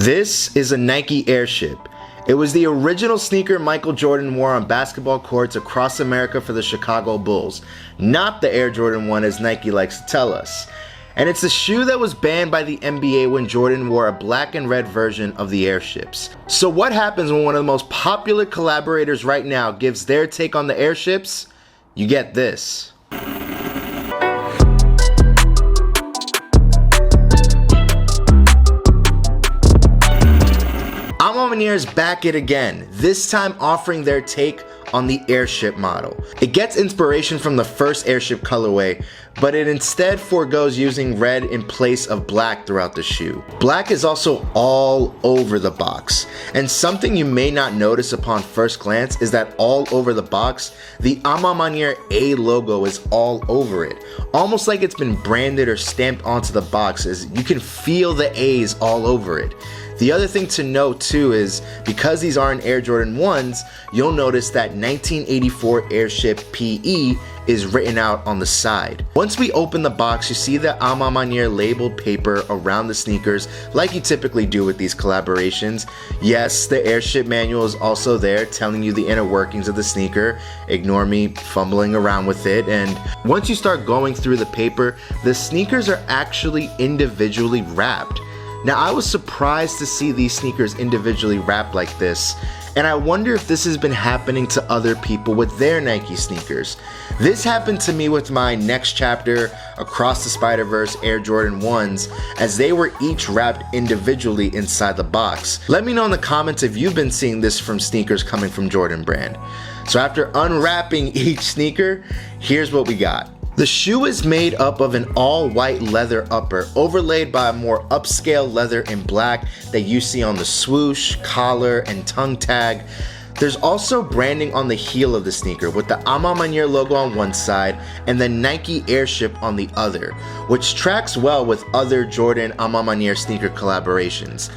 This is a Nike Airship. It was the original sneaker Michael Jordan wore on basketball courts across America for the Chicago Bulls, not the Air Jordan 1 as Nike likes to tell us. And it's a shoe that was banned by the NBA when Jordan wore a black and red version of the Airships. So what happens when one of the most popular collaborators right now gives their take on the Airships? You get this. Ma Maniere is back at it again, this time offering their take on the Airship model. It gets inspiration from the first Airship colorway, but it instead forgoes using red in place of black throughout the shoe. Black is also all over the box, and something you may not notice upon first glance is that all over the box, the Ma Maniere A logo is all over it, almost like it's been branded or stamped onto the box, as you can feel the A's all over it. The other thing to note too is, because these aren't Air Jordan 1s, you'll notice that 1984 Airship PE is written out on the side. Once we open the box, you see the Ma Maniere labeled paper around the sneakers like you typically do with these collaborations. Yes, the Airship manual is also there telling you the inner workings of the sneaker. Ignore me fumbling around with it. And once you start going through the paper, the sneakers are actually individually wrapped. Now, I was surprised to see these sneakers individually wrapped like this, and I wonder if this has been happening to other people with their Nike sneakers. This happened to me with my Next Chapter Across the Spider-Verse Air Jordan 1s, as they were each wrapped individually inside the box. Let me know in the comments if you've been seeing this from sneakers coming from Jordan Brand. So after unwrapping each sneaker, here's what we got. The shoe is made up of an all-white leather upper overlaid by a more upscale leather in black that you see on the swoosh, collar, and tongue tag. There's also branding on the heel of the sneaker with the Ma Maniere logo on one side and the Nike Airship on the other, which tracks well with other Jordan Ma Maniere sneaker collaborations.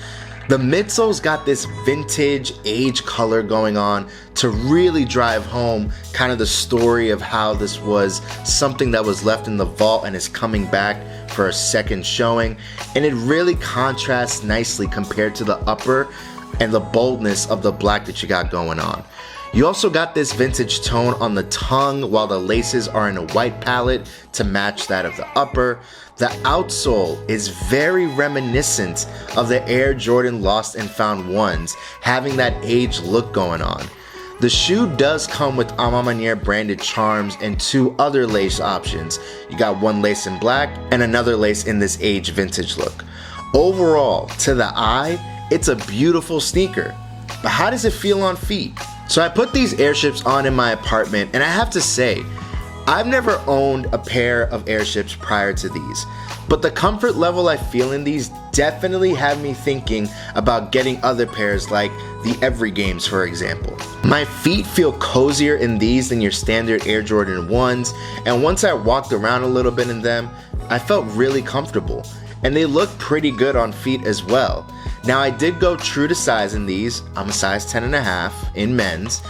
The midsole's got this vintage age color going on to really drive home kind of the story of how this was something that was left in the vault and is coming back for a second showing, and it really contrasts nicely compared to the upper and the boldness of the black that you got going on. You also got this vintage tone on the tongue while the laces are in a white palette to match that of the upper. The outsole is very reminiscent of the Air Jordan Lost and Found 1s, having that age look going on. The shoe does come with Ma Maniere branded charms and two other lace options. You got one lace in black and another lace in this age vintage look. Overall, to the eye, it's a beautiful sneaker. But how does it feel on feet? So I put these Airships on in my apartment, and I have to say, I've never owned a pair of Airships prior to these, but the comfort level I feel in these definitely had me thinking about getting other pairs like the Every Games, for example. My feet feel cozier in these than your standard Air Jordan 1s, and once I walked around a little bit in them, I felt really comfortable, and they look pretty good on feet as well. Now, I did go true to size in these. I'm a size 10.5 in men's,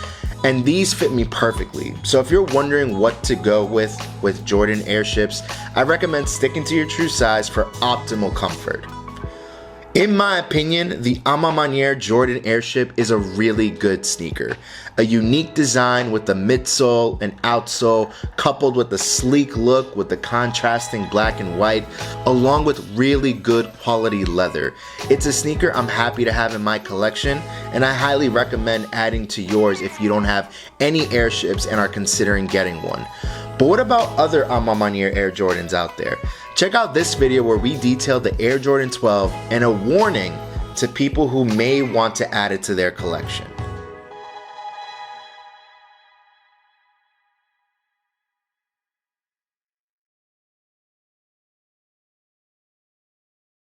and these fit me perfectly. So if you're wondering what to go with Jordan Airships, I recommend sticking to your true size for optimal comfort. In my opinion, the Ma Maniere Jordan Airship is a really good sneaker. A unique design with the midsole and outsole, coupled with the sleek look with the contrasting black and white, along with really good quality leather. It's a sneaker I'm happy to have in my collection, and I highly recommend adding to yours if you don't have any Airships and are considering getting one. But what about other Ma Maniere Air Jordans out there? Check out this video where we detail the Air Jordan 12 and a warning to people who may want to add it to their collection.